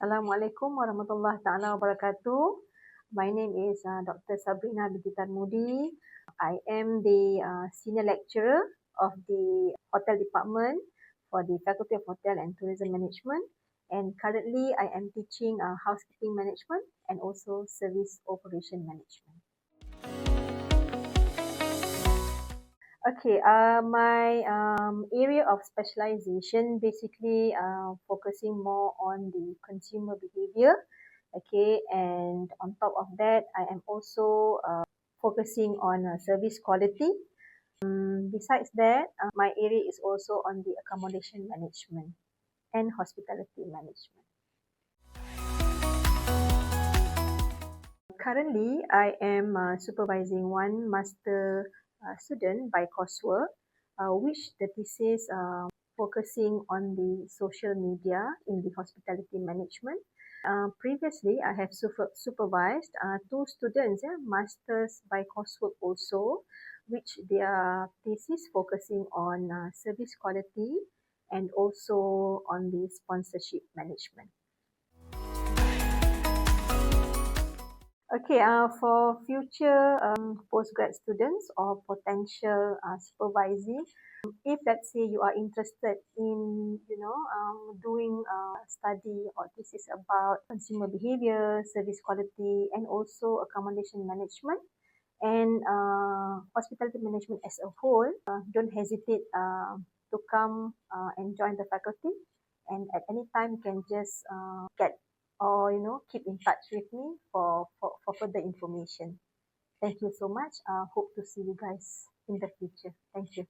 Assalamualaikum warahmatullahi taala wabarakatuh. My name is Dr. Sabrina binti Tarmudi. I am the senior lecturer of the hotel department for the Faculty of Hotel and Tourism Management, and currently I am teaching housekeeping management and also service operation management. Okay, my area of specialization basically focusing more on the consumer behavior. Okay, and on top of that, I am also focusing on service quality. Besides that, my area is also on the accommodation management and hospitality management. Currently, I am supervising one master student by coursework, which the thesis focusing on the social media in the hospitality management. Previously, I have supervised two students, masters by coursework also, which their thesis focusing on service quality and also on the sponsorship management. Okay, for future postgrad students or potential supervising, if let's say you are interested in, doing study or this is about consumer behavior, service quality, and also accommodation management and hospitality management as a whole, don't hesitate to come and join the faculty. And at any time, you can just get or keep in touch with me for further information. Thank you so much. Hope to see you guys in the future. Thank you.